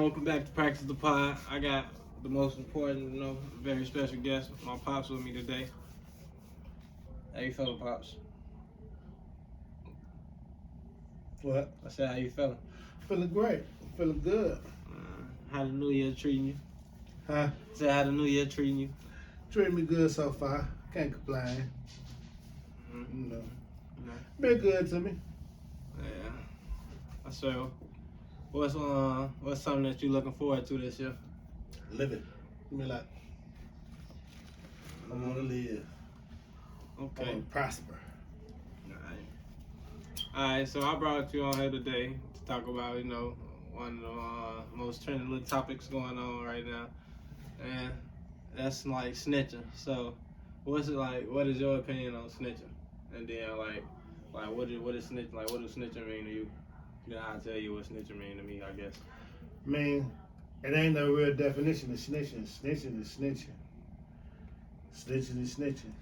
Welcome back to Practice the Pod. I got the most important, very special guest, my pops, with me today. How you feeling, pops? What? I said, how you feeling? Feeling great. Feeling good. How the New Year treating you? Huh? I said, how the New Year treating you? Treating me good so far. Can't complain. Mm-hmm. Been good to me. Yeah. So, what's something that you looking forward to this year? Living. Give me like, I want to live. Okay. I want to prosper. Alright, so I brought you on here today to talk about, one of the most trending little topics going on right now. And that's like snitching. So, what's it like? What is your opinion on snitching? And then like what is snitching? Like, what does snitching mean to you? You know, I'll tell you what snitching mean to me, I guess. I mean, it ain't no real definition of snitching. Snitching is snitching. Snitching is snitching.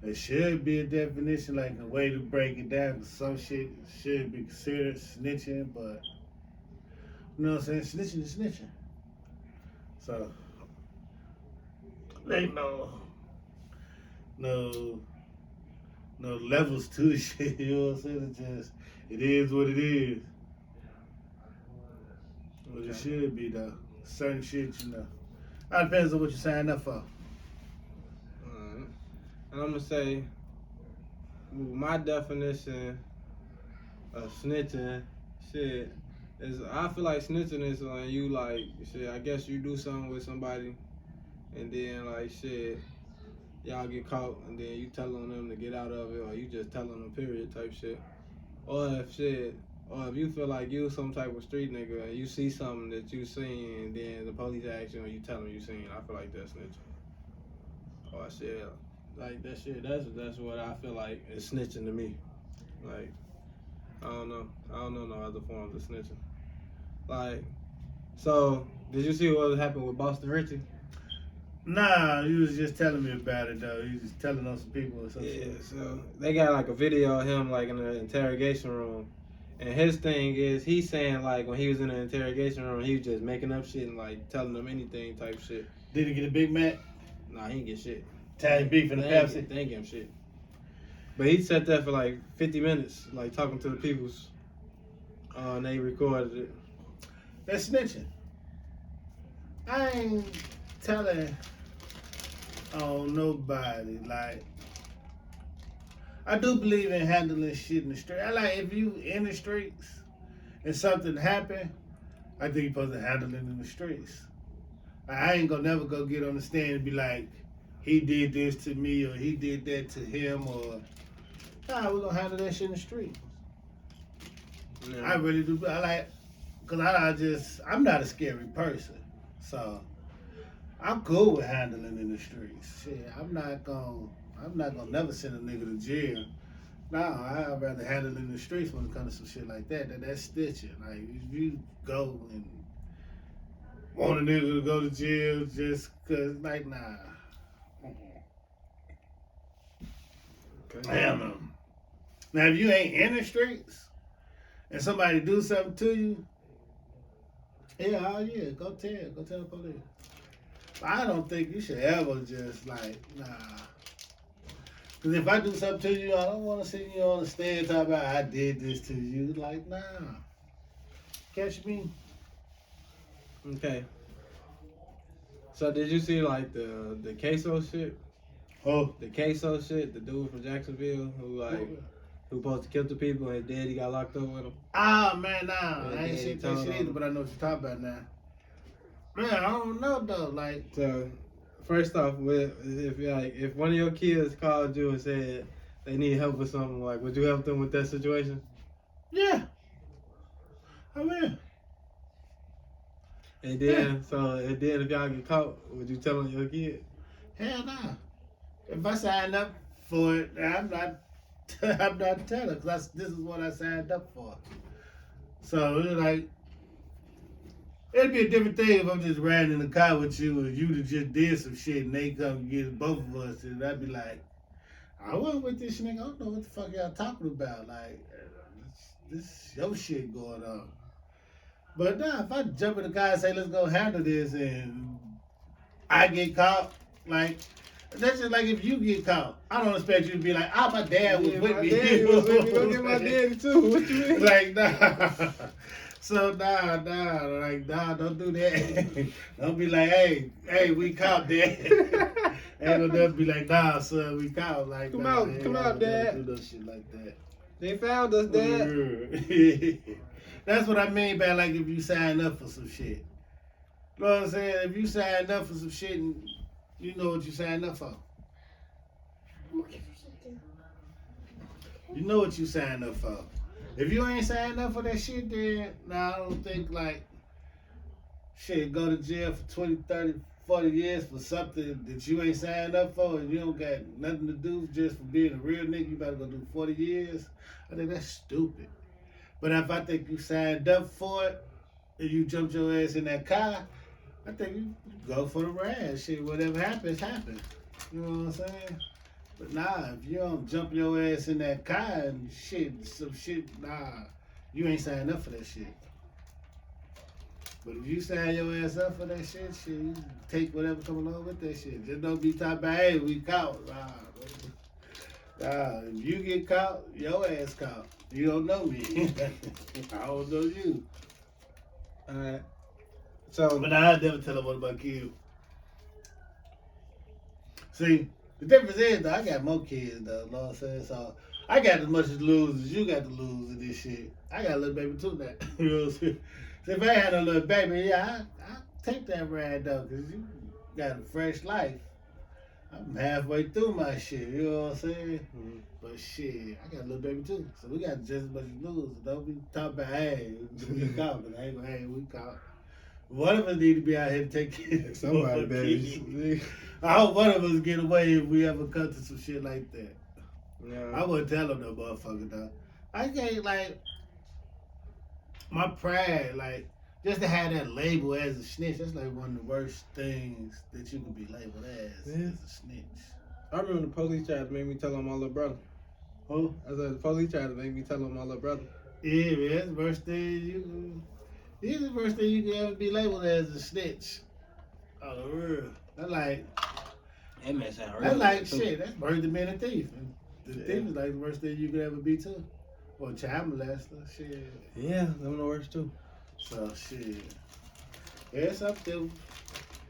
There should be a definition, like a way to break it down, because some shit should be considered snitching, but you know what I'm saying? Snitching is snitching. So, there ain't no levels to the shit, you know what I'm saying? It is what it is. What it should be though. Certain shit, That depends on what you sign up for. And I'm gonna say, my definition of snitching, shit, is I feel like snitching is when you like, shit, I guess you do something with somebody, and then like shit, y'all get caught, and then you telling them to get out of it, or you just telling them period type shit. Or if you feel like you some type of street nigga and you see something that you seen, and then the police ask you and you tell them you seen, I feel like that's snitching. Or shit, like that shit, that's what I feel like is snitching to me. Like, I don't know no other forms of snitching. Like, so did you see what happened with Boston Richie? Nah, you was just telling me about it though. You was just telling on some people or something. Yeah, so they got like a video of him like in the interrogation room. And his thing is he's saying like when he was in the interrogation room he was just making up shit and like telling them anything type shit. Did he get a Big Mac? Nah, he didn't get shit. Italian beef and a Pepsi? They ain't get him shit. But he sat there for like 50 minutes, like talking to the peoples. And they recorded it. That's snitching. I ain't telling on nobody. Like, I do believe in handling shit in the street. I like if you in the streets and something happen, I think you're supposed to handle it in the streets. I ain't gonna never go get on the stand and be like, he did this to me or he did that to him or nah, we're gonna handle that shit in the streets. Yeah. I really do. I like, cause I'm not a scary person, so I'm cool with handling in the streets. Shit, I'm not gonna never send a nigga to jail. Nah, I'd rather handle in the streets when it comes to some shit like that. That's stitching. Like if you go and want a nigga to go to jail just cause, like, nah. Okay. Hell no. Now if you ain't in the streets and somebody do something to you, yeah, go tell the police. But I don't think you should ever just like, nah. Cause if I do something to you, I don't want to see you on the stand talking about I did this to you. Like, nah. Catch me. Okay. So did you see like the queso shit? Oh. The queso shit, the dude from Jacksonville who supposed to kill the people and his daddy got locked up with him. Ah man, nah. I ain't seen that shit either, but I know what you're talking about now. Man, I don't know though. Like, so first off, if one of your kids called you and said they need help with something, like would you help them with that situation? Yeah. I will. And then if y'all get caught, would you tell on your kid? Hell nah. If I signed up for it, I'm not telling because this is what I signed up for. So it's like, it'd be a different thing if I'm just riding in the car with you and you just did some shit and they come get both of us and I'd be like, I wasn't with this nigga. I don't know what the fuck y'all talking about. Like, this your shit going on. But nah, if I jump in the car and say, let's go handle this, and I get caught, like, that's just like if you get caught. I don't expect you to be like, my dad was Yeah, with my me. daddy was with me. Go get my daddy too. What you mean? Like, nah. So, nah, don't do that. Don't be like, hey, we caught, Dad. Ain't gonna never be like, nah, son, we caught. Like, Come nah, out, come out, do Dad. no shit like that. They found us, Dad. That's what I mean by like if you sign up for some shit. You know what I'm saying? If you sign up for some shit, and you know what you signed up for. You know what you signed up for. If you ain't signed up for that shit, then I don't think like shit go to jail for 20, 30, 40 years for something that you ain't signed up for and you don't got nothing to do just for being a real nigga. You better go do 40 years. I think that's stupid. But if I think you signed up for it and you jumped your ass in that car, I think you go for the ride. Shit, whatever happens, happens. You know what I'm saying? But nah, if you don't jump your ass in that car and shit, some shit, nah, you ain't signed up for that shit. But if you sign your ass up for that shit, you take whatever come along with that shit. Just don't be talking about, hey, we caught. Nah, if you get caught, your ass caught. You don't know me. I don't know you. Alright. So, But I never tell them what about you. See, the difference is though, I got more kids though, you know what I'm saying? So I got as much to lose as you got to lose in this shit. I got a little baby too now. You know what I'm saying? So if I had a little baby, yeah, I take that ride though, cause you got a fresh life. I'm halfway through my shit, you know what I'm saying? mm-hmm. But shit, I got a little baby too. So we got just as much to lose. Don't be talking about, hey, we caught, cause I ain't gonna, hey, we caught. One of us need to be out here to take care of Somebody better. I hope one of us get away if we ever come to some shit like that. Yeah. I wouldn't tell them no motherfucker though. I can't like my pride, like just to have that label as a snitch. That's like one of the worst things that you can be labeled as a snitch. I remember the police tried to make me tell on my little brother. Who? I said the police tried to make me tell on my little brother. Yeah, man, that's the worst thing you can. This is the worst thing you can ever be labeled as a snitch. Oh, real. That's like. That man sound real. That's like shit. That's worse than being a thief. And the thief is like the worst thing you could ever be too. Or a child molester. Shit. Yeah, them the worst too. So shit. Yeah, it's up to.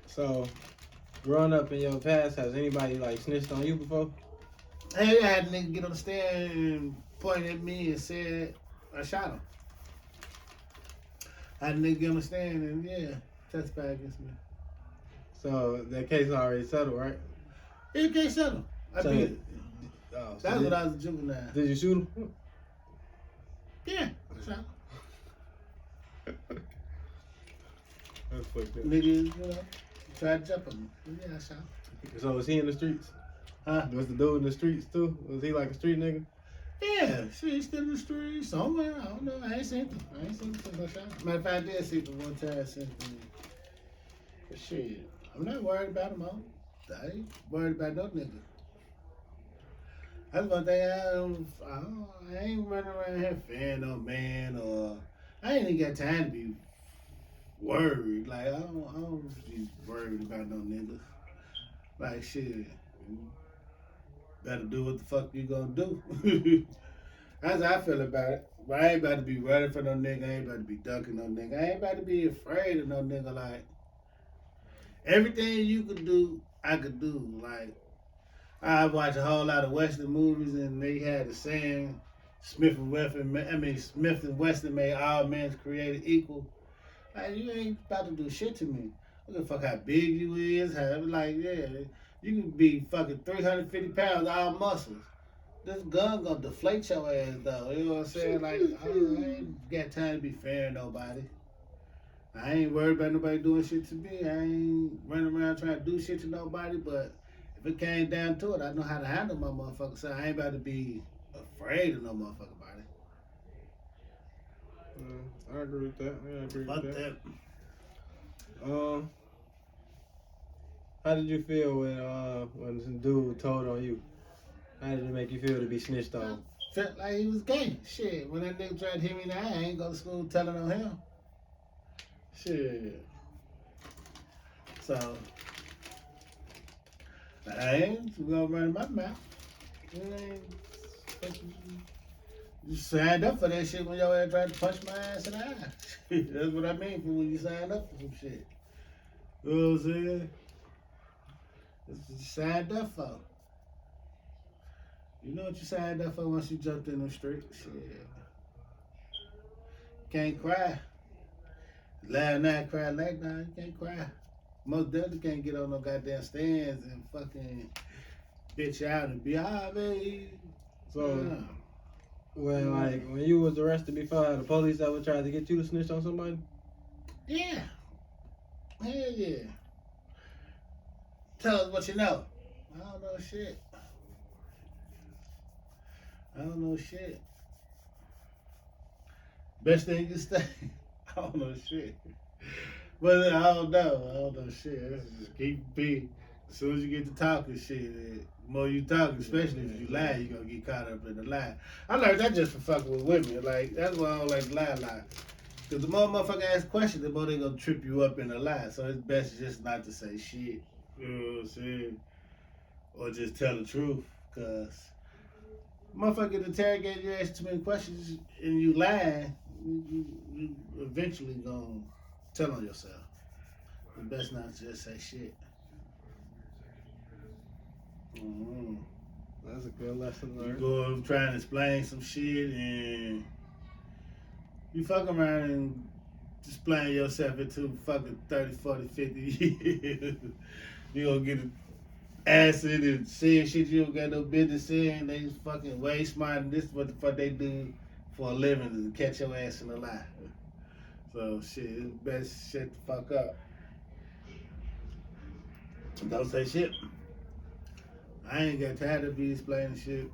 So, growing up in your past, has anybody like snitched on you before? Hey, I had a nigga get on the stand and point at me and said I shot him. I had a nigga get on the stand and yeah, testify against me. So that case already settled, right? Yeah, you can't shut him. I So- beat it. Oh, so That's did, when I was a juvenile. Did you shoot him? Yeah, I shot him. That's fucked up. Nigga, you know, tried to jump on me. Yeah, I shot him. So was he in the streets? Huh? Was the dude in the streets too? Was he like a street nigga? Yeah, she's still in the street somewhere. I don't know. I ain't seen him. Since I shot him. Matter of fact, I did see him one time since then. But shit, I'm not worried about him, all. I ain't worried about no nigga. That's one thing I ain't running around here fearing no man or I ain't even got time to be worried. Like I don't be worried about no niggas. Like shit, you better do what the fuck you gonna do. That's how I feel about it. But I ain't about to be running for no nigga. I ain't about to be ducking no nigga. I ain't about to be afraid of no nigga. Like everything you could do, I could do. Like I watch a whole lot of Western movies, and they had the saying, Smith and Wesson made all men created equal. Like you ain't about to do shit to me. I don't give a fuck how big you is. How like yeah, you can be fucking 350 pounds, all muscles. This gun gonna deflate your ass though. You know what I'm saying? Like I ain't got time to be fair to nobody. I ain't worried about nobody doing shit to me. I ain't running around trying to do shit to nobody, but if it came down to it, I know how to handle my motherfucker. So I ain't about to be afraid of no motherfucker body. I agree with that. Yeah, I agree Fuck with that. How did you feel when some dude told on you? How did it make you feel to be snitched on? Felt like he was gay. Shit, when that nigga tried to hit me in the eye, I ain't go to school telling on him. Shit. So, I ain't gonna run my mouth. It ain't fucking. You signed up for that shit when your ass tried to punch my ass in the eye. That's what I mean for when you signed up for some shit. You know what I'm saying? That's what you signed up for. You know what you signed up for once you jumped in the street? Shit. Can't cry. Laugh now, cry like now. You can't cry. Most definitely can't get on no goddamn stands and fucking bitch out and be, baby. So, when you was arrested before, the police ever tried to get you to snitch on somebody? Yeah. Hell yeah. Tell us what you know. I don't know shit. I don't know shit. Best thing you say. I don't know shit. But I don't know. I don't know shit. Let's just keep being. As soon as you get to talking shit, the more you talk, especially if you lie, you're going to get caught up in the lie. I learned that just for fucking with women. Like, that's why I don't like to lie. Because the more motherfucker ask questions, the more they going to trip you up in a lie. So it's best just not to say shit. You know what I'm saying? Or just tell the truth. Because motherfucker interrogate you, ask too many questions, and you lie, you eventually gonna tell on yourself. It's best not to just say shit. Mm-hmm. That's a good lesson You learned. go try and explain some shit, and you fuck around and explain yourself into fucking 30, 40, 50 years. You gonna get an acid and saying shit you don't got no business saying. They fucking way smarter than this. What the fuck they do for a living is catch your ass in a lie. So shit, it's best shut the fuck up. Don't say shit. I ain't got time to be explaining shit.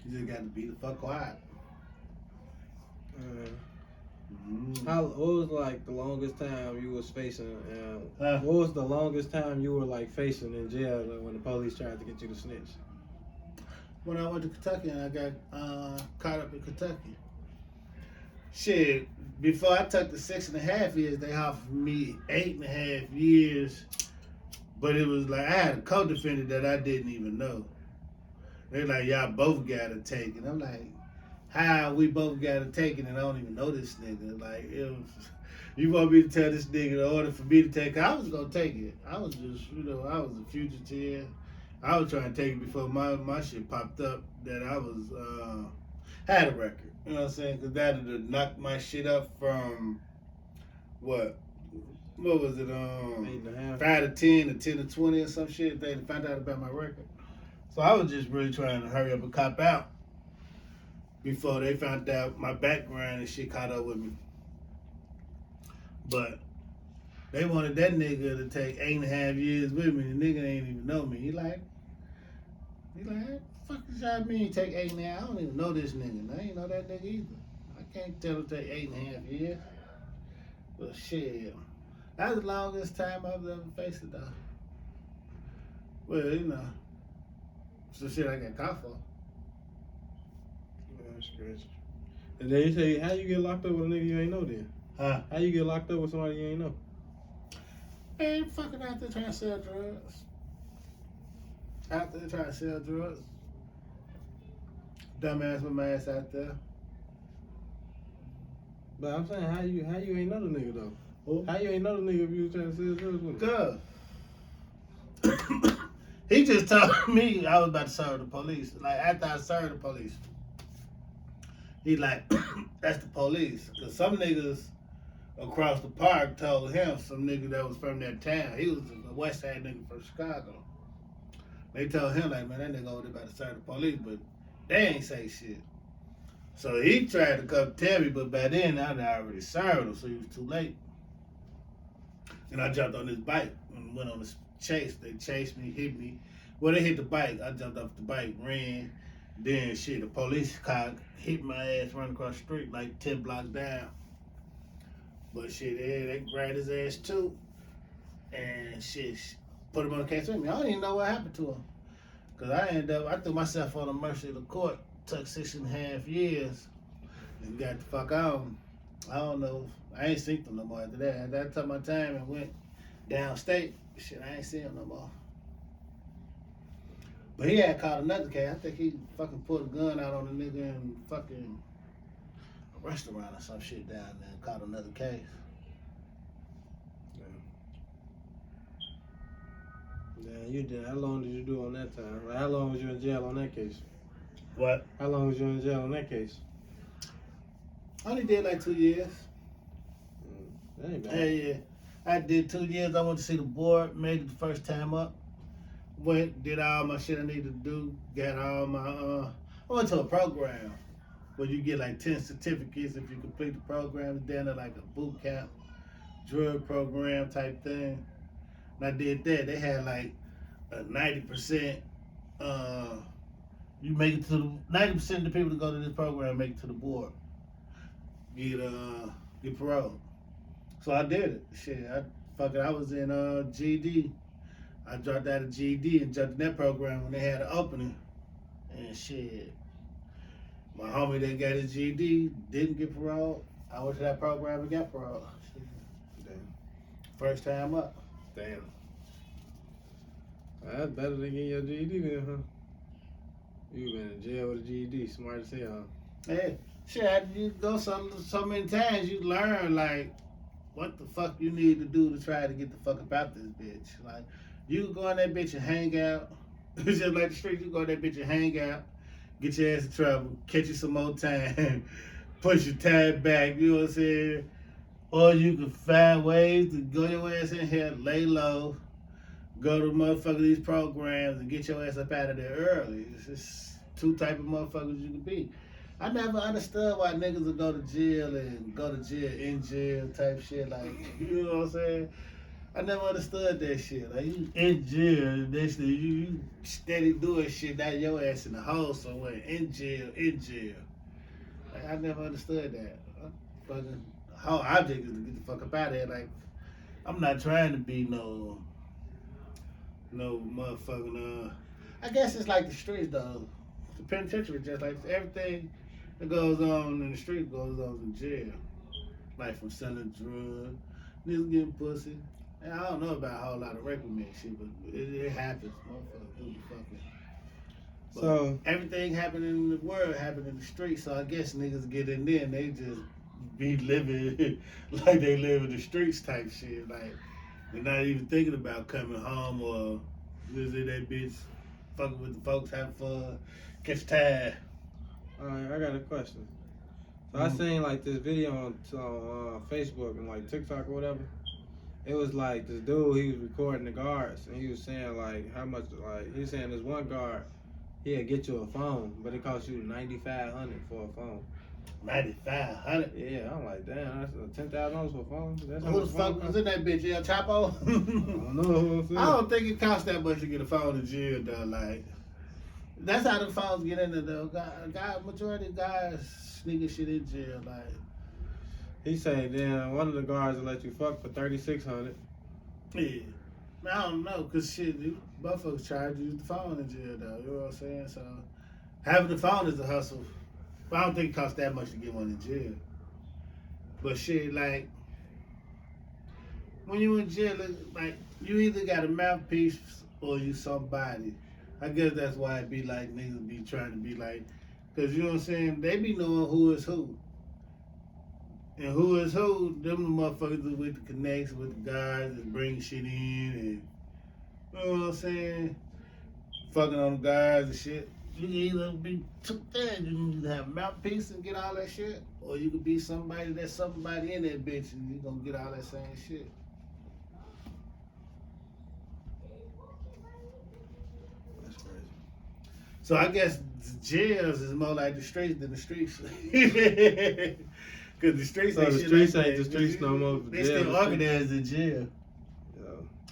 You just got to be the fuck quiet. What was like the longest time you was facing? Huh? What was the longest time you were like facing in jail when the police tried to get you to snitch? When I went to Kentucky and I got caught up in Kentucky. Shit, before I took the 6.5 years, they offered me 8.5 years. But it was like I had a co-defendant that I didn't even know. They're like, y'all both got it taken. I'm like, how we both got it taken and I don't even know this nigga? Like, it was, you want me to tell this nigga in order for me to take it? I was gonna take it. I was just, I was a fugitive. I was trying to take it before my shit popped up that I was, had a record. You know what I'm saying? Because that would have knocked my shit up from, what was it, 8.5. 5 to 10 or 10 to 20 or some shit. They found out about my record. So I was just really trying to hurry up and cop out before they found out my background and shit caught up with me. But they wanted that nigga to take 8.5 years with me. The nigga ain't even know me. He like, what the fuck does that mean take 8.5? I don't even know this nigga. And I ain't know that nigga either. I can't tell him to take 8.5 years. But shit, that's the longest time I've ever faced it though. Well, some shit I got caught for. Yeah, that's crazy. And then you say, how you get locked up with a nigga you ain't know then? Huh? How you get locked up with somebody you ain't know? Man, fucking out there trying to sell drugs. Out there trying to sell drugs. Dumbass with my ass out there. But I'm saying, how you ain't know the nigga though? Who? How you ain't know the nigga if you was trying to sell drugs with him? Cuz. He just told me I was about to serve the police. Like, after I served the police. He like, that's the police. Because some niggas across the park told him, some nigga that was from that town. He was a West Side nigga from Chicago. They told him, like, man, that nigga over there about to serve the police. But they ain't say shit. So he tried to come tell me, but by then I already served him, so he was too late. And I jumped on this bike and went on this chase. They chased me, hit me. Well, they hit the bike. I jumped off the bike, ran. Then shit, the police car hit my ass running across the street like 10 blocks down. But shit, they grabbed his ass too. And shit, put him on the case with me. I don't even know what happened to him. Cause I threw myself on the mercy of the court, took 6.5 years, and got the fuck on. I don't know. I ain't seen them no more after that. After I took my time and went downstate, shit, I ain't seen him no more. But he had caught another case. I think he fucking pulled a gun out on a nigga in fucking a restaurant or some shit down there and caught another case. Yeah, you did. How long did you do on that time? Like, how long was you in jail on that case? What? How long was you in jail on that case? I only did like 2 years. That ain't bad. Yeah. I did 2 years. I went to see the board, made it the first time up. Went, did all my shit I needed to do, got all my, I went to a program where you get like 10 certificates if you complete the program. It's down there like a boot camp, drug program type thing. And I did that. They had like a 90%, you make it to the, 90% of the people that go to this program make it to the board. Get parole. So I did it. Shit, I was in GD. I dropped out of GD and jumped in that program when they had an opening. And shit, my homie that got his GD didn't get parole. I went to that program and got parole. Damn. First time up. Damn. That's better than getting your GED then, huh? You been in jail with a GED, smart as hell. Hey, shit, you go so many times, you learn like what the fuck you need to do to try to get the fuck up out this bitch. Like, you can go in that bitch and hang out. It's just like the street, you go in that bitch and hang out, get your ass in trouble, catch you some more time, push your time back, you know what I'm saying? Or you can find ways to go your ass in here, lay low, go to motherfucker these programs and get your ass up out of there early. It's just two type of motherfuckers you can be. I never understood why niggas would go to jail and go to jail in jail type shit. Like, you know what I'm saying? I never understood that shit. Like, you in jail and this thing, you steady doing shit, now your ass in the hole somewhere, in jail. Like, I never understood that. Fucking whole object is to get the fuck up out of there. Like, I'm not trying to be no motherfucking, I guess it's like the streets though. The penitentiary just like everything that goes on in the street goes on in jail. Like from selling drugs, niggas getting pussy. And I don't know about a whole lot of rape and shit, but it happens. Motherfuckers do the fucking. But So everything happening in the world happened in the street, so I guess niggas get in there and they just be living like they live in the streets type shit. Like, they're not even thinking about coming home or visit that bitch, fucking with the folks, having fun, catch tide. alright, I got a question. So I seen like this video on Facebook and like TikTok or whatever. It was like this dude, he was recording the guards and he was saying like how much, like he was saying this one guard, he'll get you a phone, but it costs you $9,500 for a phone. $9,500. Yeah, I'm like, damn, that's $10,000 for a phone. That's Who the fuck was in that bitch? El Chapo? I don't know who I'm saying. I don't think it costs that much to get a phone in jail though. Like, that's how the phones get in there though. Majority of guys sneaking shit in jail. Like, He said, then one of the guards will let you fuck for $3,600. yeah. I don't know, cause shit, motherfuckers try to use the phone in jail though. You know what I'm saying? So having the phone is a hustle. But I don't think it costs that much to get one in jail. But shit, like, when you in jail, like, you either got a mouthpiece or you somebody. I guess that's why it be like niggas be trying to be like, cause you know what I'm saying? They be knowing who is who. And who is who, them the motherfuckers with the connects with the guys that bring shit in and, you know what I'm saying? Fucking on the guys and shit. You can either be took there, you can either have a mouthpiece and get all that shit, or you could be somebody that's somebody in that bitch and you gonna get all that same shit. That's crazy. So I guess jails is more like the streets than the streets. Cause the streets So ain't the shit streets like ain't that. the streets no more. They still organized in jail. Yeah.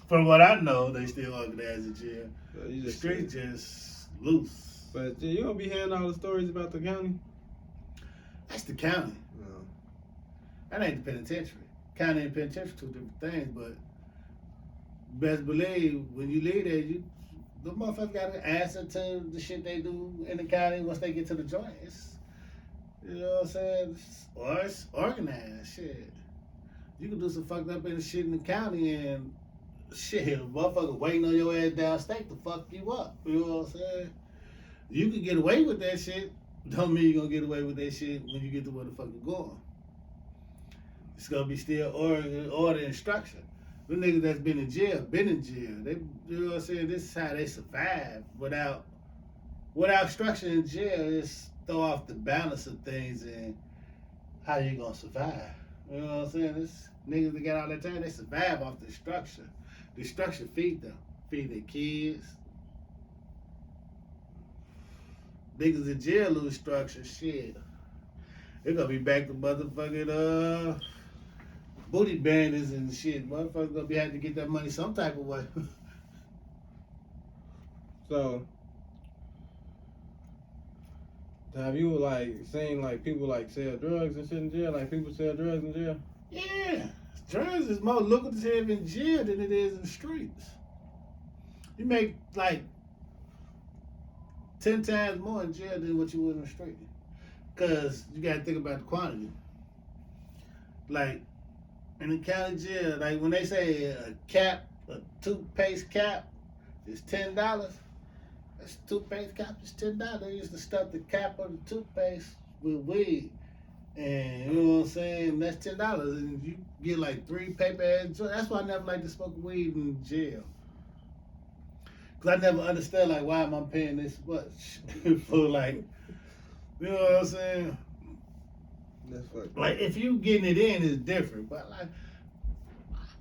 From what I know, they still organized in jail. So you The just streets just loose. But you don't be hearing all the stories about the county? That's the county. No. That ain't the penitentiary. County and penitentiary two different things, but best believe when you leave there, the motherfuckers got to answer to the shit they do in the county once they get to the joint. You know what I'm saying? Or it's organized. Shit. You can do some fucked up in shit in the county and shit, motherfucker waiting on your ass downstate to fuck you up. You know what I'm saying? You can get away with that shit. Don't mean you're gonna get away with that shit when you get to where the fuck you're going. It's gonna be still order and structure. The niggas that's been in jail. They, you know what I'm saying? This is how they survive without structure in jail. It's throw off the balance of things and how you gonna survive. You know what I'm saying? This niggas that get all that time, they survive off the structure. The structure feed them, feed their kids. Niggas in jail lose structure, shit. They're gonna be back to motherfucking booty bandits and shit. Motherfuckers gonna be having to get that money some type of way. So, have you like seen like people like sell drugs and shit in jail? Like people sell drugs in jail? Yeah, drugs is more lucrative in jail than it is in the streets. You make like 10 times more in jail than what you would in the street. Cause you gotta think about the quantity. Like in the county jail, like when they say a toothpaste cap is $10, that's toothpaste cap is $10. They used to stuff the cap of the toothpaste with weed. And you know what I'm saying? That's $10. And you get like 3 paper ass joints. That's why I never like to smoke weed in jail. Cause I never understand like why am I paying this much for like, you know what I'm saying? That's fucked. Like if you getting it in, it's different. But like,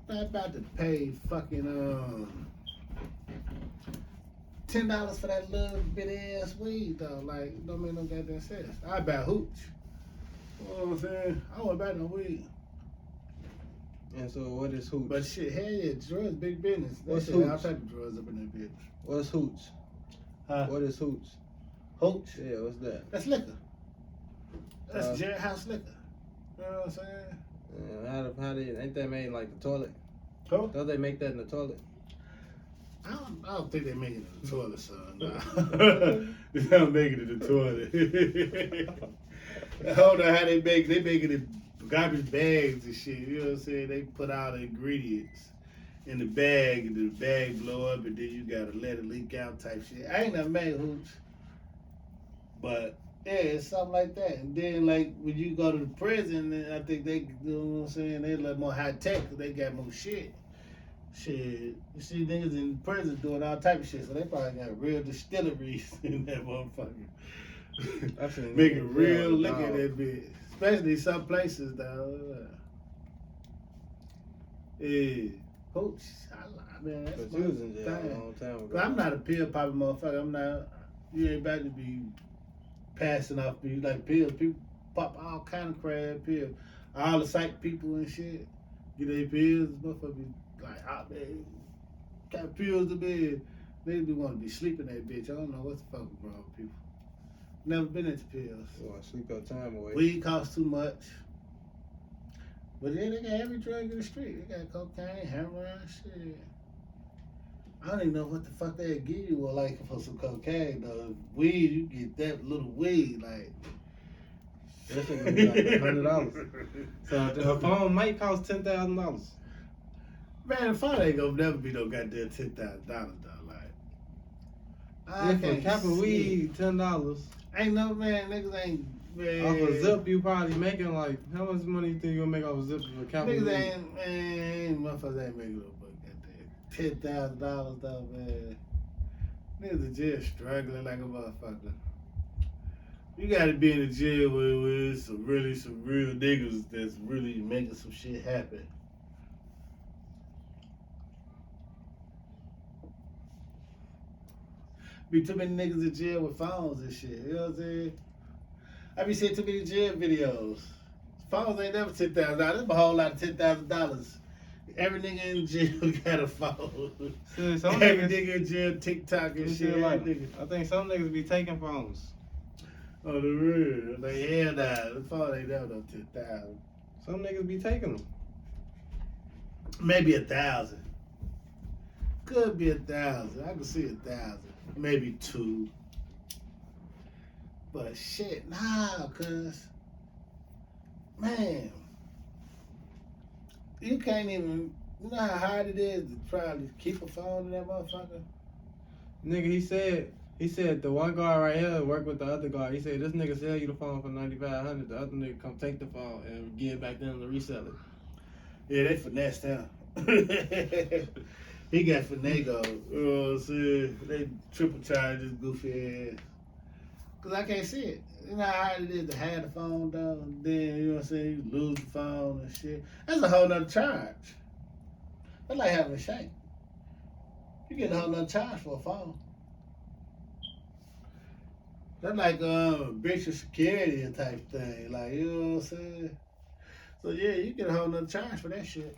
I'm not about to pay fucking $10 for that little bit ass weed though. Like, it don't make no goddamn sense. I buy hooch. You know what I'm saying? I don't buy no weed. And so what is hooch? But shit, hell yeah, drugs, big business. What's They shit, all hooch? type of drugs up in that bitch. What's hooch? Huh? What is hooch? Hooch? Yeah, what's that? That's liquor. That's jailhouse liquor. You know what I'm saying? How they ain't that made like the toilet? Huh? Don't they make that in the toilet? I don't think they make it in the toilet, son. Nah. They don't make it in the toilet. I don't know how they make it. They make it in garbage bags and shit. You know what I'm saying? They put all the ingredients in the bag and the bag blow up and then you gotta let it leak out type shit. I ain't never made hooch. But yeah, it's something like that. And then like when you go to the prison, I think they, you know what I'm saying, they a little more high tech because they got more shit. Shit, you see niggas in prison doing all type of shit, so they probably got real distilleries in that motherfucker. Making real liquor in that bitch. Especially some places though. Yeah. Hooch, I mean, that's But my you was in jail a thing. long time ago. But I'm not a pill popping motherfucker. I'm not. You ain't about to be passing off me like pills. People pop all kind of crap pills. All the psych people and shit get their pills. Motherfucker be like, ah man, got pills to bed. They be want to be sleeping that bitch. I don't know what the fuck is wrong with people. Never been into pills. You want to sleep your time away. Weed costs too much. But then they got every drug in the street. They got cocaine, heroin, shit. I don't even know what the fuck they'd give you like for some cocaine though. Weed, you get that little weed like. That shit gonna be like $100. So a phone might cost $10,000. Man, the phone ain't gonna never be no goddamn $10,000 though. Like, I If a can't cap of see. weed $10. Ain't no man, niggas ain't. Man, Off a zip, you probably making like how much money you think you gonna make off a zip of a cap of weed? Niggas ain't, man, motherfuckers ain't making no fucking goddamn $10,000 though, man. Niggas are just struggling like a motherfucker. You gotta be in the jail with some real niggas that's really making some shit happen. Be too many niggas in jail with phones and shit. You know what I'm saying? I be seeing too many jail videos. Phones ain't never $10,000. There's a whole lot of $10,000. Every nigga in jail got a phone. See, some Every niggas- nigga in jail TikTok and shit. Like, Every nigga. I think some niggas be taking phones. Oh, the real. Like, hell nah. The phone ain't never no 10,000. Some niggas be taking them. Maybe 1,000. Could be 1,000. I can see 1,000. Maybe 2. But shit, nah, cause man, you can't even. You know how hard it is to try to keep a phone in that motherfucker. Nigga, he said the one guard right here work with the other guard. He said this nigga sell you the phone for $9,500. The other nigga come take the phone and give it back to him to resell it. Yeah, they finessed him. He got finagle. You know what I'm saying? They triple charge this goofy ass. Cause I can't see it. You know how hard it is to have the phone down, then you know what I'm saying, you lose the phone and shit. That's a whole nother charge. That's like having a shank. You get a whole nother charge for a phone. That's like breach of security type thing. Like, you know what I'm saying? So yeah, you get a whole nother charge for that shit.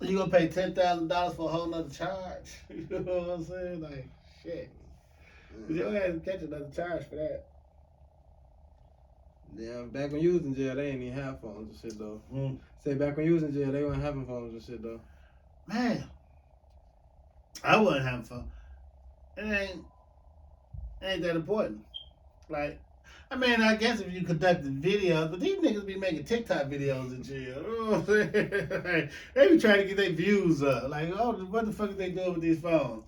You gonna pay $10,000 for a whole nother charge? You know what I'm saying? Like, shit. You don't have to catch another charge for that. Yeah, back when you was in jail, they ain't even have phones and shit though. Mm. Say back when you was in jail, they weren't having phones and shit though. Man, I wasn't having fun. It ain't that important. Like, I mean, I guess if you conducted videos, but these niggas be making TikTok videos in jail. You know what I'm saying? They be trying to get their views up. Like, oh, what the fuck is they doing with these phones?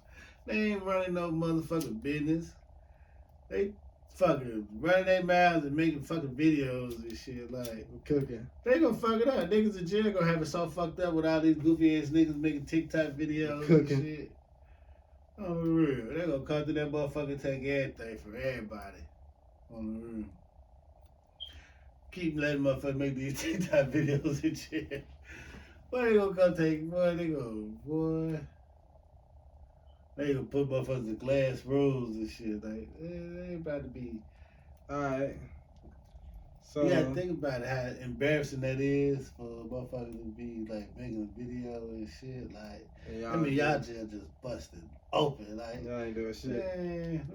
They ain't running no motherfucking business. They fucking running their mouths and making fucking videos and shit. Like, Cooking. they gonna fuck it up. Niggas in jail gonna have it so fucked up with all these goofy ass niggas making TikTok videos Cooking. and shit. On the real. They gonna come to that motherfucker and take everything from everybody. On the real. Keep letting motherfuckers make these TikTok videos and shit. Boy, they gonna come take, boy, they gonna put motherfuckers in glass rolls and shit. Like, they ain't about to be. Alright. So You gotta think about it, how embarrassing that is for a motherfucker to be like making a video and shit. Like, I mean, y'all just busted open. Like, y'all ain't doing shit. man,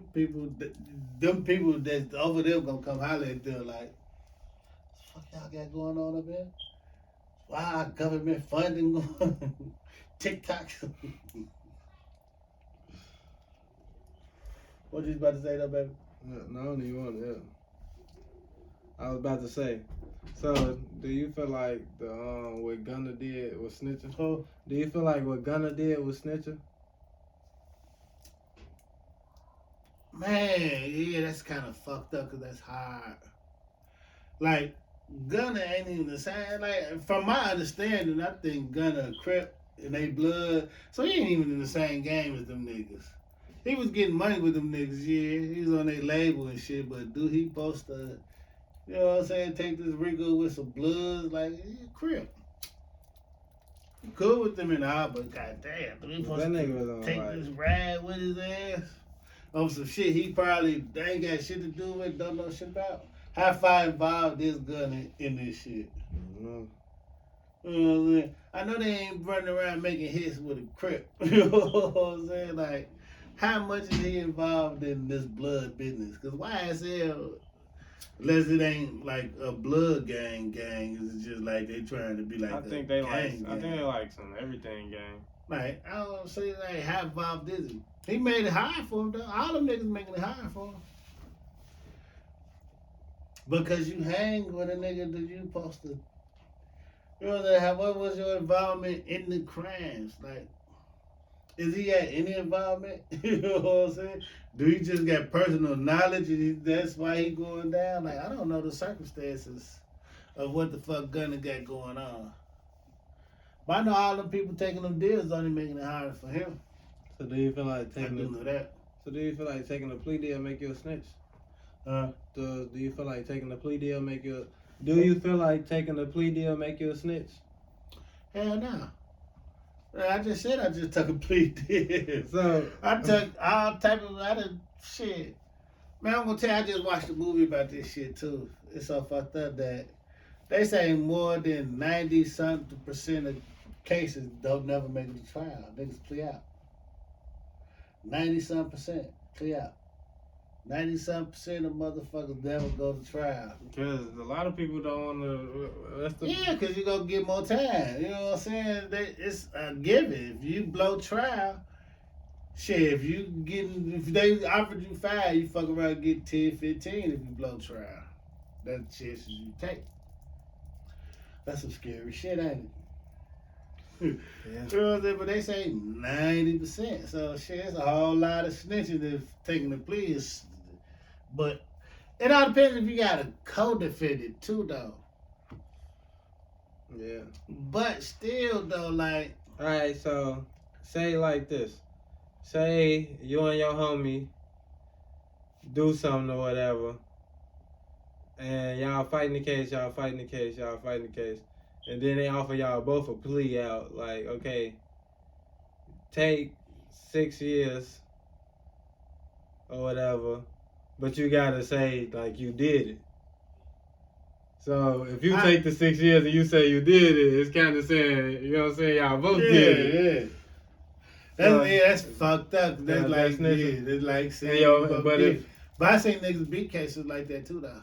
them people that's over there gonna come holler at them like, what the fuck y'all got going on up here? Why our government funding going? TikTok. What you about to say though, baby? No, I don't even want it. I was about to say. So, do you feel like the what Gunna did was snitching? Oh. Do you feel like what Gunna did was snitching? Man, yeah, that's kind of fucked up because that's hard. Like, Gunna ain't even the same. Like, from my understanding, I think Gunna a Crip in they blood, so he ain't even in the same game as them niggas. He was getting money with them niggas, yeah. He was on their label and shit, but dude, he supposed to, you know what I'm saying, take this Rico with some bloods, like, he a Crip. He cool with them and all, but goddamn, dude, he supposed That nigga to was take on, this ride with his ass on some shit he probably ain't got shit to do with, don't know shit about. How far involved is Gunna in this shit? Mm-hmm. You know what I'm saying? I know they ain't running around making hits with a Crip. You know what I'm saying? Like, how much is he involved in this blood business? Because YSL, unless it ain't like a blood gang, it's just like they trying to be like I a think they gang. like some everything gang. Like, I don't say like how involved is he? He made it hard for him though. All them niggas making it hard for him. Because you hang with a nigga that you supposed to, you know what was your involvement in the crimes? Like, is he had any involvement? You know what I'm saying? Do he just got personal knowledge and that's why he going down? Like, I don't know the circumstances of what the fuck Gunna got going on. But I know all them people taking them deals only making it harder for him. So do you feel like I do know that. So do you feel like taking a plea deal make you a snitch? Do you feel like taking a plea deal make you? Do you feel like taking a plea deal make you a snitch? Hell no. I just said I just took a plea deal. So I took all type of other shit. Man, I'm gonna tell you, I just watched a movie about this shit too. It's so fucked up that they say more than 90% of cases don't never make it to trial. Niggas plea out. 90% plea out. 97% of motherfuckers never go to trial. Because a lot of people don't want to. Yeah, because you're going to get more time. You know what I'm saying? It's a given. If you blow trial, Shit, if they offered you 5, you fuck around and get 10, 15 if you blow trial. That's the chances you take. That's some scary shit, ain't it? Yeah. You know what I'm saying? But they say 90%. So shit, it's a whole lot of snitching if taking the plea is. But it all depends if you got a co-defendant too, though. Yeah. But still, though, like. All right. So say like this. Say you and your homie do something or whatever, and y'all fighting the case, and then they offer y'all both a plea out, like, okay, take 6 years or whatever, but you gotta say like you did it. So if you take the 6 years and you say you did it, it's kind of saying, you know what I'm saying, y'all both did it. Yeah. That's fucked up. That's like snitching. That's like saying but I seen niggas beat cases like that too, though.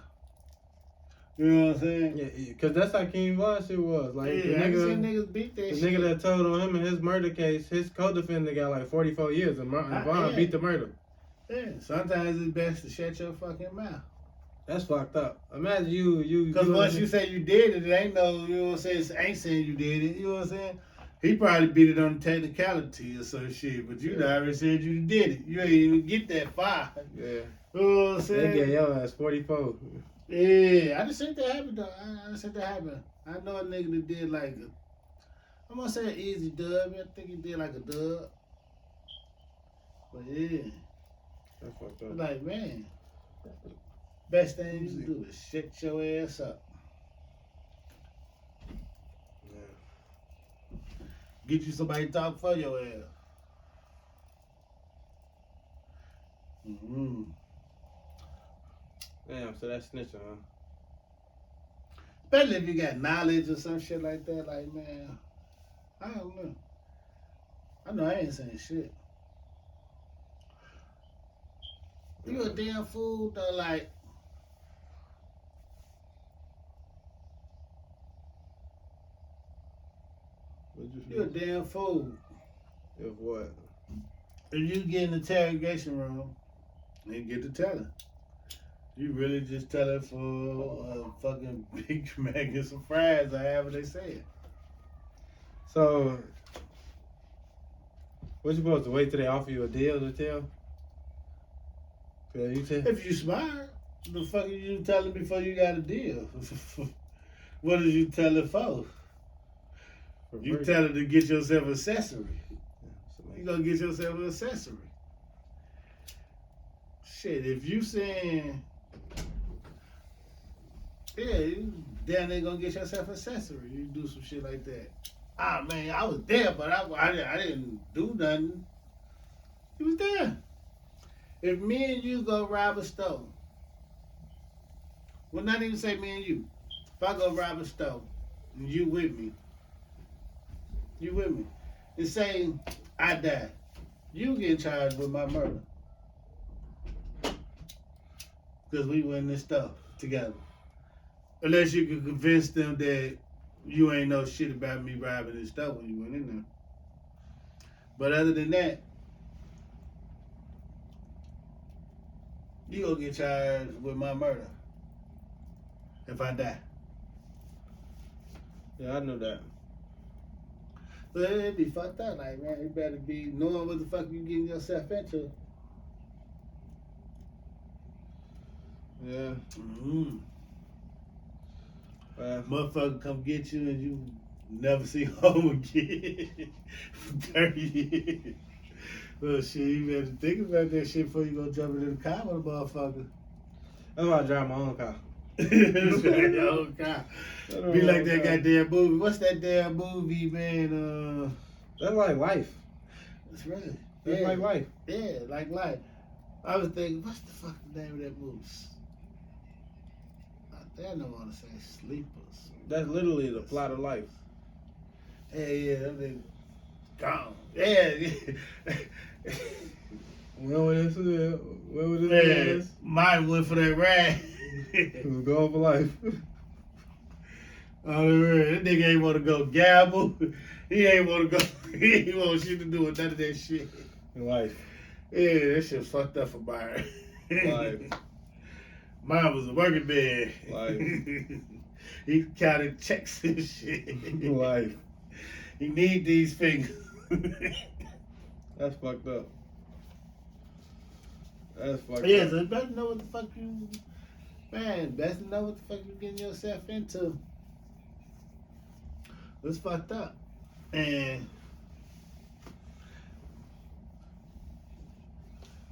You know what I'm saying? Yeah, cause that's how King Von shit was. Like I seen niggas beat that shit. The nigga that told on him in his murder case, his co-defendant got like 44 years, and Von beat the murder. Yeah, sometimes it's best to shut your fucking mouth. That's fucked up. Imagine you. Because once you say you did it, it ain't no, you know what I'm saying, it ain't saying you did it, you know what I'm saying? He probably beat it on the technicality or some shit, but you already said you did it. You ain't even get that far. Yeah. You know what I'm saying? They get your ass 44. Yeah, I just think that happened, though. I just think that happened. I know a nigga that did like I'm gonna say an easy dub. I think he did like a dub. But yeah. That's fucked up. Like, man, best thing you can do is shut your ass up. Yeah. Get you somebody to talk for your ass. Mm-hmm. Damn, so that's snitching, huh? Especially if you got knowledge or some shit like that. Like, man, I don't know. I know I ain't saying shit. You a damn fool, though, like. You a damn fool. If what? If you get in the interrogation room and get to telling. You really just tell it for a fucking Big Mac and some fries or however they say it. So, what you supposed to wait till they offer you a deal to tell? If you smart, the fuck are you telling before you got a deal? What did you tell it for? You tell it to get yourself an accessory. You gonna get yourself an accessory. Shit, if you saying, yeah, you down there gonna get yourself an accessory. You do some shit like that. Ah, man, I was there, but I didn't do nothing. You was there. If me and you go rob a store, well, not even say me and you. If I go rob a store and you with me, and say I die, you get charged with my murder. Because we went in this stuff together. Unless you can convince them that you ain't know shit about me robbing this stuff when you went in there. But other than that, you gonna get charged with my murder if I die. Yeah, I know that. But it'd be fucked up. Like, man, you better be knowing what the fuck you getting yourself into. Yeah. Mm-hmm. Motherfucker come get you and you never see home again for 30 years. Well, shit, you better think about that shit before you go jump into the car with a motherfucker. That's why I drive my own car. Your own car. Be like that goddamn movie. What's that damn movie, man? That's like life. That's right. That's like life. Yeah, like life. I was thinking, what's the fuck the name of that movie? I don't want to say Sleepers. That's literally the plot of life. Yeah, that nigga gone. Yeah. When was this? Mine went for that ride. He was going for life. Oh, that nigga ain't want to go gamble. He ain't want to go. He ain't want shit to do with none of that shit. Life. Yeah, that shit fucked up for Byron. Like, Mine was a working man. Like- He counted checks and shit. Like, He need these fingers. that's fucked up. That's fucked Yeah, up. so better know what the fuck you, man. Best to know what the fuck you getting yourself into. It's fucked up, and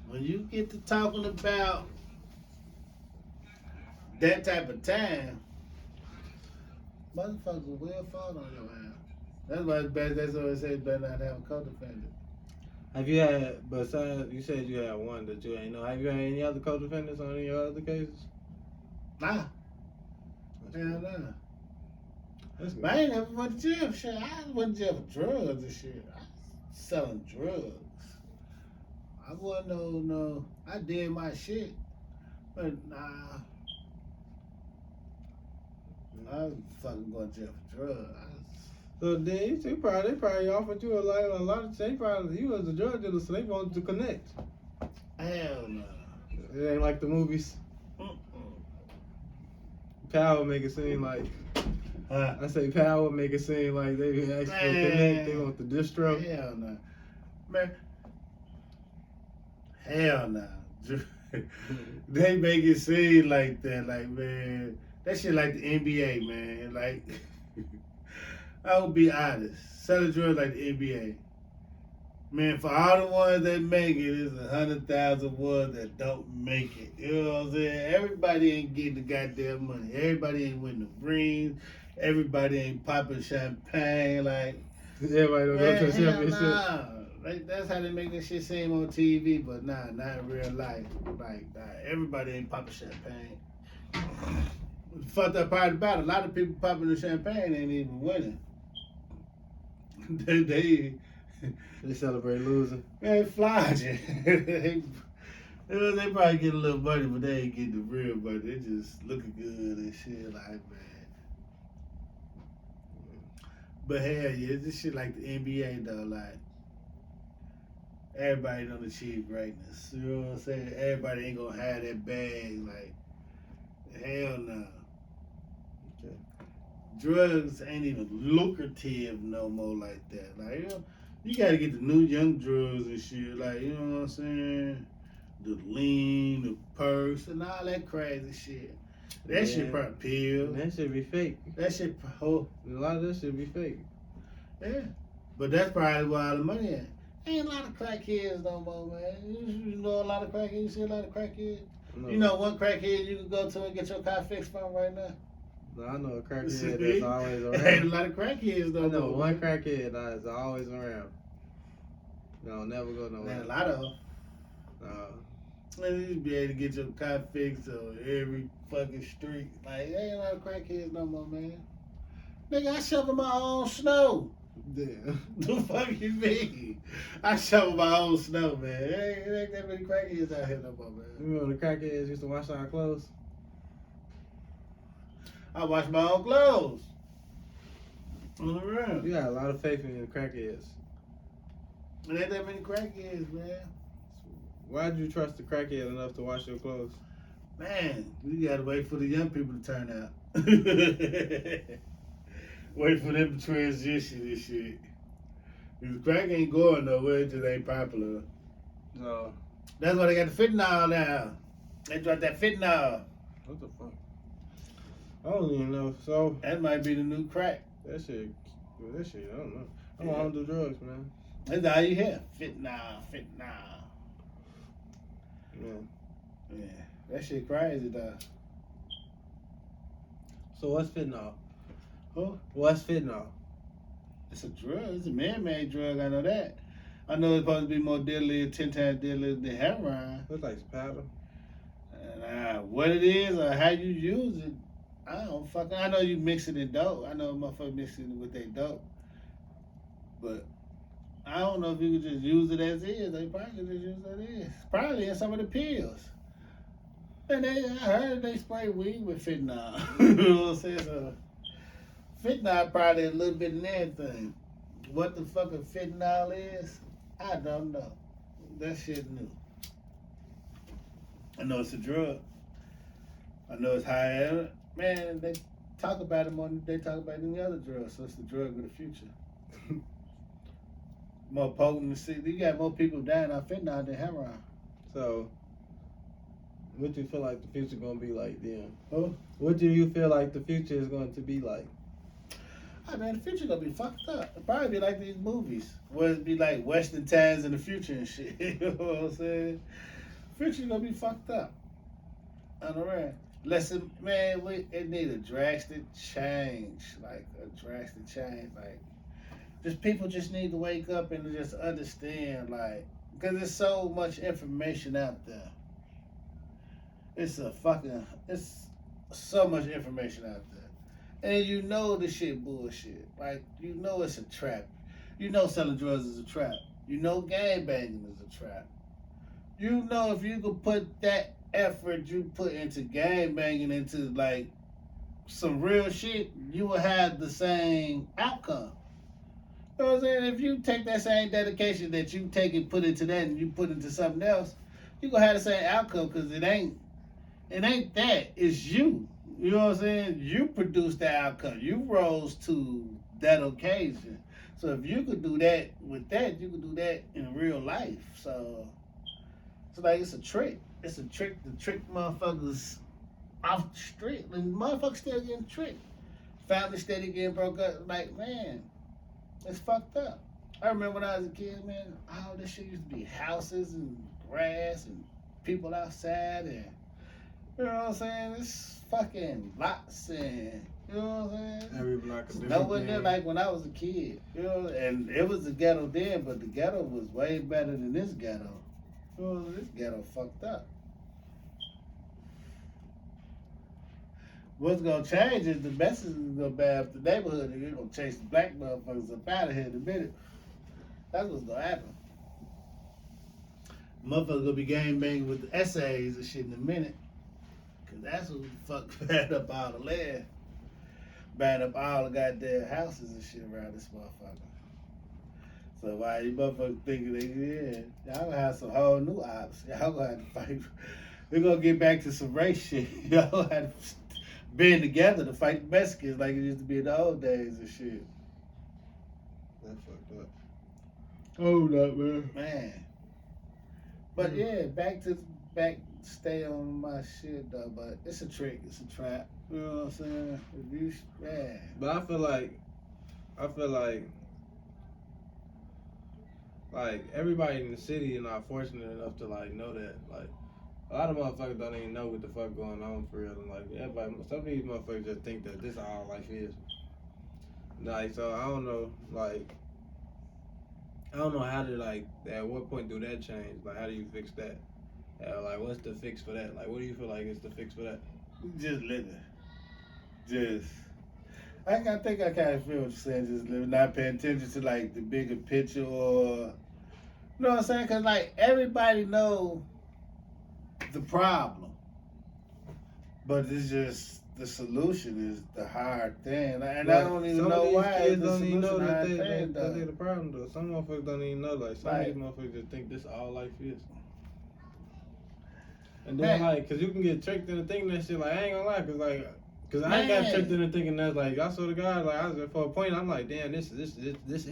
when you get to talking about that type of time, motherfuckers will fall on your ass. That's why it's best. That's why I say it's better not have a co-defendant. Have you had, besides, you said you had one that you ain't know. Have you had any other co-defendants on any of your other cases? Nah, That's hell good. nah. That's good. But I ain't never went to jail. Shit, I went to jail for drugs and shit. I was selling drugs. I wasn't no. I did my shit, but nah. I was fucking going to jail for drugs. So then they probably offered you a lot of, they probably, you was a drug dealer, so they wanted to connect. Hell no. It ain't like the movies. Mm-mm. Power make it seem like, Huh? I say Power make it seem like they actually Man. connect, they want the distro. Hell no. Man. Hell no. They make it seem like that. Like, man, that shit like the NBA, man. Like, I would be honest. Selling drugs like the NBA. Man, for all the ones that make it, there's 100,000 ones that don't make it. You know what I'm saying? Everybody ain't getting the goddamn money. Everybody ain't winning the rings. Everybody ain't popping champagne. Like, Everybody don't go to the hell championship. nah. Like, that's how they make that shit seem on TV, but nah, not in real life. Like, nah, everybody ain't popping champagne. The fucked up part about it, a lot of people popping the champagne ain't even winning. they They celebrate losing. Man, flogging. they probably get a little money, but they ain't getting the real money. They just looking good and shit, like, man. But hell yeah, this shit like the NBA though, like, everybody don't achieve greatness. You know what I'm saying? Everybody ain't gonna have that bag, like, hell no. Okay. Drugs ain't even lucrative no more like that. Like, you know, you gotta get the new young drugs and shit, like, you know what I'm saying? The lean, the purse, and all that crazy shit. That shit probably pills. That should be fake. That shit, oh, A lot of that should be fake. yeah. But that's probably where all the money at. Ain't a lot of crackheads no more, man. You know a lot of crackheads? You see a lot of crackheads? No. You know one crackhead you can go to and get your car fixed from right now? No, I know a crackhead that's always Ain't a around. lot of crackheads I no know more. one crackhead that's always around. No, never go Man, nowhere. a lot of them. Man, you be able to get your car fixed on every fucking street. Like, ain't a lot of crackheads no more, man. Nigga, I shovel my own snow. Damn. The fuck you mean? I shovel my own snow, man. Ain't that many crackheads out here no more, man. You remember the crackheads used to wash our clothes? I wash my own clothes. On the road. You got a lot of faith in the crackheads. There ain't that many crackheads, man. Why'd you trust the crackhead enough to wash your clothes? Man, we gotta wait for the young people to turn out. Wait for them to transition and shit. Because crack ain't going nowhere, it just ain't popular. No. That's why they got the fentanyl now. They dropped that fentanyl. What the fuck? I don't even know. So That might be the new crack. that shit, I don't know. I don't do drugs, man. That's all you hear. Fentanyl. Yeah. Yeah, that shit crazy though. So what's fentanyl? Huh? What's fentanyl? It's a drug. It's a man-made drug. I know that. I know it's supposed to be more deadly, 10 times deadlier than heroin. Looks like powder. What it is or how you use it, I don't fucking. I know you mix it in dope. I know motherfuckers mix it with their dope, but I don't know if you could just use it as is. They probably could just use it as is. Probably in some of the pills. And I heard they spray weed with fentanyl. You know what I'm saying? So fentanyl probably a little bit in everything. What the fuck a fentanyl is, I don't know. That shit new. I know it's a drug. I know it's high end. Man, they talk about it more than they talk about any other drug. So it's the drug of the future. More potent. See, you got more people dying off fentanyl than heroin. So, what do you feel like the future gonna be like then? Oh, What do you feel like the future is going to be like? I mean, the future gonna be fucked up. It'll probably be like these movies, where it be like Western times in the future and shit. You know what I'm saying? Future gonna be fucked up. I know, right? Listen, man, it need a drastic change, like a drastic change, like just people just need to wake up and just understand, like, because there's so much information out there. It's so much information out there, and you know the shit bullshit. Like you know it's a trap. You know selling drugs is a trap. You know gang banging is a trap. You know if you could put that effort you put into gang banging into like some real shit, you will have the same outcome. You know what I'm saying? If you take that same dedication that you take and put into that and you put into something else, you gonna have the same outcome because it ain't that. It's you. You know what I'm saying? You produced the outcome. You rose to that occasion. So if you could do that with that, you could do that in real life. So it's like it's a trick. It's a trick to trick motherfuckers off the street. And motherfuckers still getting tricked. Families steady getting broke up. Like, man, it's fucked up. I remember when I was a kid, man, all this shit used to be houses and grass and people outside and you know what I'm saying? It's fucking lots and you know what I'm saying? Every block of Nowhere near like when I was a kid. You know, and it was the ghetto then, but the ghetto was way better than this ghetto. You know, this ghetto fucked up. What's gonna change is the message is gonna bad up the neighborhood and you're gonna chase the black motherfuckers up out of here in a minute. That's what's gonna happen. Motherfuckers gonna be gang banging with the essays and shit in a minute. Cause that's what the fuck bad up all the land. Bad up all the goddamn houses and shit around this motherfucker. So why you motherfuckers thinking y'all gonna have some whole new ops. Y'all gonna have to fight. We're gonna get back to some race shit. Y'all gonna have to band together to fight the Mexicans like it used to be in the old days and shit. That's fucked up. Hold up, man. But yeah, stay on my shit though. But it's a trick, it's a trap. You know what I'm saying? If you, man. But I feel like everybody in the city is not fortunate enough to like know that. Like a lot of motherfuckers don't even know what the fuck going on for real. And like everybody, some of these motherfuckers just think that this all life is. Like so, I don't know. Like I don't know how to like. At what point do that change? Like how do you fix that? Like what's the fix for that? Like what do you feel like is the fix for that? Just living. I think I kind of feel what you're saying. Just living, not paying attention to like the bigger picture, or you know what I'm saying? Cause like everybody know the problem, but it's just the solution is the hard thing, and I don't even know why. Kids the don't even know that hard thing, they're the problem though. Some motherfuckers don't even know. Like some of these motherfuckers just think this all life is. And then like, cause you can get tricked into thinking that shit. Like I ain't gonna lie, cause I ain't got tricked into thinking that. Like I swear to God, like I was for a point, I'm like, damn, this it. Like, this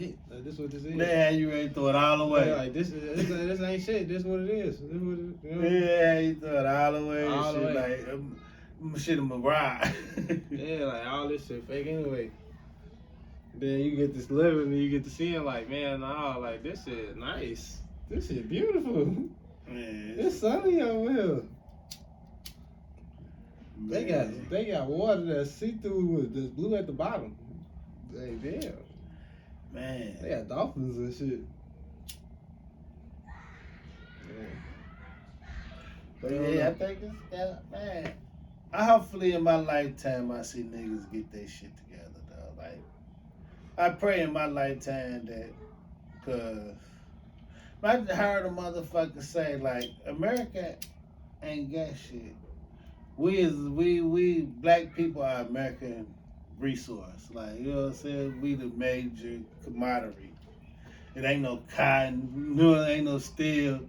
what this is. Man, you ready to throw it all away? Yeah, like this ain't shit. This what it is. This what it, you know? Yeah, you throw it all away. All shit away. Like shit, I'm a ride. Yeah, like all this shit fake anyway. Then you get this living and you get to seeing like, man, nah, like this shit nice. This shit beautiful. Man, It's sunny over here. man. They got water that's see through that's blue at the bottom. Hey, damn. Man. They got dolphins and shit. But yeah, I think it's man. Hopefully in my lifetime I see niggas get their shit together though. Like I pray in my lifetime that, cause I heard a motherfucker say like America ain't got shit. We black people are American resource. Like, you know what I'm saying? We the major commodity. It ain't no cotton, no, it ain't no steel.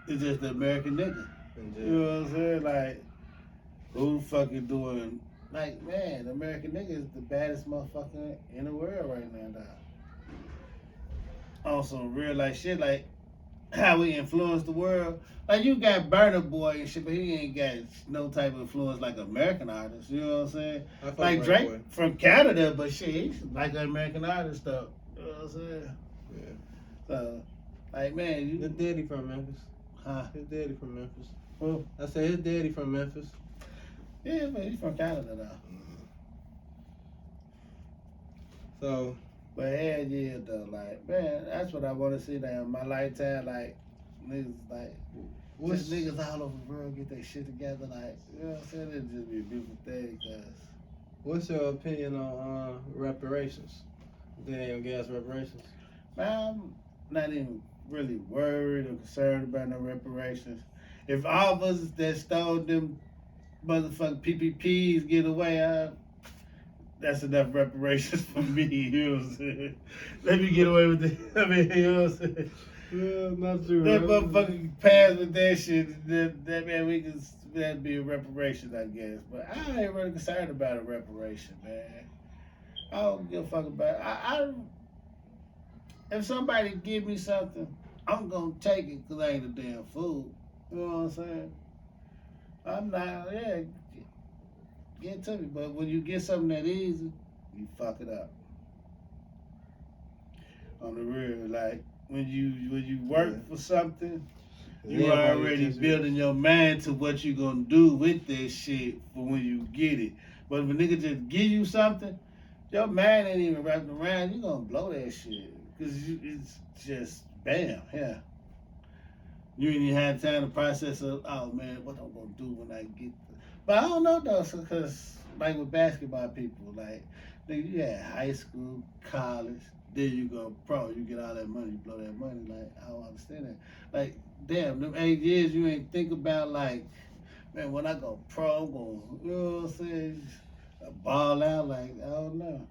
It's just the American nigga. You know what I'm saying? Like, who fucking doing? Like, man, the American nigga is the baddest motherfucker in the world right now, dog. On some real life shit, like how we influence the world. Like, you got Burna Boy and shit, but he ain't got no type of influence like American artists. You know what I'm saying? Like Drake from Canada, but shit, he's like an American artist though. You know what I'm saying? Yeah. So, like, man, you. His daddy from Memphis. Huh? His daddy from Memphis. Who? I said his daddy from Memphis. Yeah, but he's from Canada though. So. But hell yeah, though, like, man, that's what I want to see now in my lifetime. Like, niggas, like, just niggas all over the world get their shit together. Like, you know what I'm saying? It'd just be a beautiful thing, cause. What's your opinion on reparations? They ain't gonna gas reparations. Man, I'm not even really worried or concerned about no reparations. If all of us that stole them motherfucking PPPs get away, that's enough reparations for me. You know what I'm saying? Let me get away with it. I mean, you know what I'm saying? Yeah, not true. That motherfucking pass with that shit. That man, that'd be a reparation, I guess. But I ain't really concerned about a reparation, man. I don't give a fuck about it. If somebody give me something, I'm gonna take it because I ain't a damn fool. You know what I'm saying? I'm not, yeah, get to me. But when you get something that easy, you fuck it up. On the real, like when you work for something, you already building your mind to what you gonna do with that shit for when you get it. But if a nigga just give you something, your mind ain't even wrapping around, you gonna blow that shit. Cause it's just bam, yeah. You ain't even had time to process of, oh man, what I'm gonna do when I get But I don't know though, cause like with basketball people, like nigga, you had high school, college, then you go pro, you get all that money, you blow that money. Like, I don't understand that. Like, damn, them 8 years you ain't think about like, man, when I go pro, I'm gonna, you know what I'm saying, ball out, like, I don't know.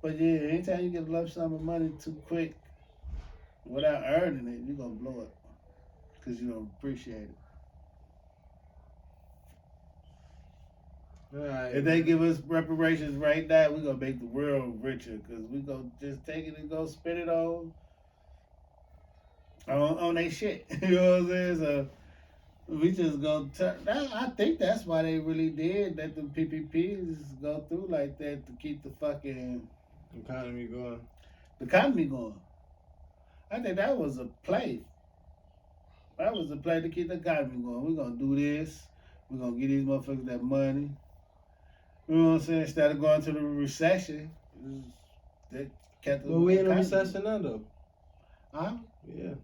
But yeah, anytime you get a lump sum of money too quick without earning it, you're gonna blow it. Cause you don't appreciate it. Right. If they give us reparations right now, we're gonna make the world richer. Cause we gonna just take it and go spend it on their shit. You know what I'm saying? So we just gonna I think that's why they really did let the PPPs go through like that to keep the fucking economy going. The economy going. I think that was a play. That was a play to keep the economy going. We're gonna do this. We're gonna give these motherfuckers that money. You know what I'm saying? Instead of going to the recession, they kept the Well, we in a economy. recession now, though. Huh? Yeah.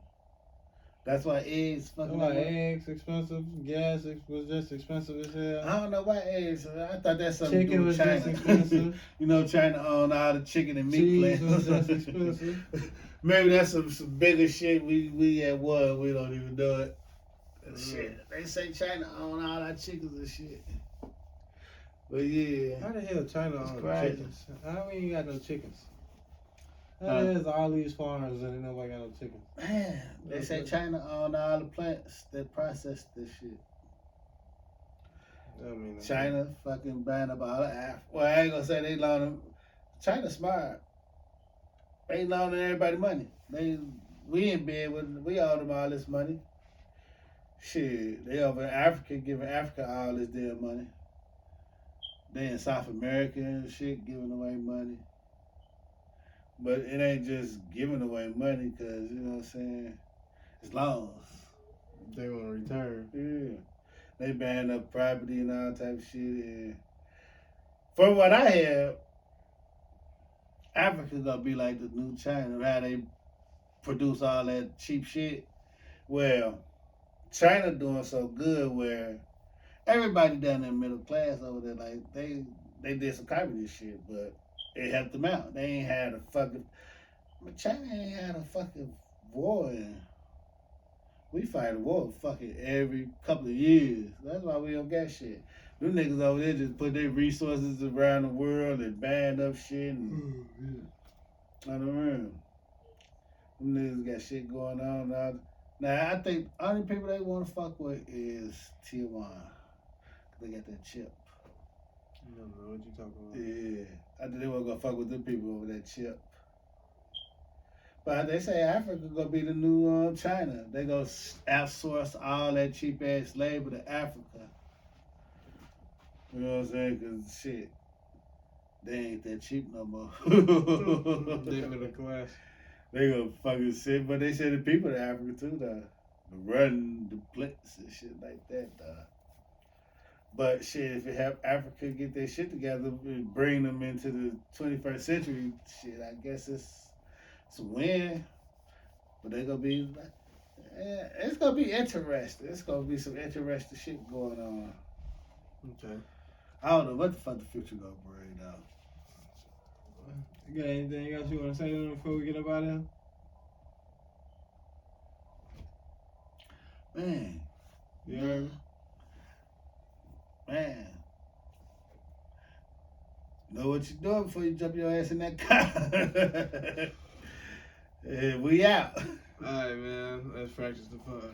That's why eggs fucking. Why eggs expensive? Gas was just expensive as hell. I don't know why eggs. I thought that's something chicken to do with was China. just expensive. You know, China own all the chicken and meat Cheese plants. was just expensive. Maybe that's some bigger shit. We at war. We don't even know it. Shit, they say China own all our chickens and shit. But yeah. How the hell China own chickens? How we ain't got no chickens? There's all these farms and nobody got no chickens. Man, they say China own all the plants that process this shit. I mean, China fucking buying up all the Africa. Well, I ain't gonna say they loaning. China smart. They loaning everybody money. We in bed with, we owe them all this money. Shit, they over in Africa giving Africa all this damn money. They in South America and shit giving away money. But it ain't just giving away money because, you know what I'm saying, it's loans. They want to return. Yeah. They banned up property and all type of shit. And from what I hear, Africa gonna be like the new China, how they produce all that cheap shit. Well, China doing so good where everybody down there middle class over there, like they did some communist shit, but it helped them out. They ain't had a fucking, China ain't had a fucking war. And we fight a war fucking every couple of years. That's why we don't get shit. Them niggas over there just put their resources around the world and band up shit and I don't know. Them niggas got shit going on. Now I think only people they want to fuck with is Tijuana. They got that chip. I don't know what you talking about. Yeah, I think they want to go fuck with them people over that chip. But they say Africa gonna be the new China. They gonna outsource all that cheap ass labor to Africa. You know what I'm saying? Cause shit, they ain't that cheap no more. They middle class. They gonna fucking sit, but they say the people in Africa too, though. The run, the blitz and shit like that, though. But shit, if you have Africa get their shit together and bring them into the 21st century, shit, I guess it's a win. But they gonna be like, yeah, it's gonna be interesting. It's gonna be some interesting shit going on. Okay. I don't know what the fuck the future gonna bring though. You got anything else you want to say to them before we get up out of here? Man, You heard me? man. Know what you're doing before you jump your ass in that car. We out. Alright, man. Let's practice the pod.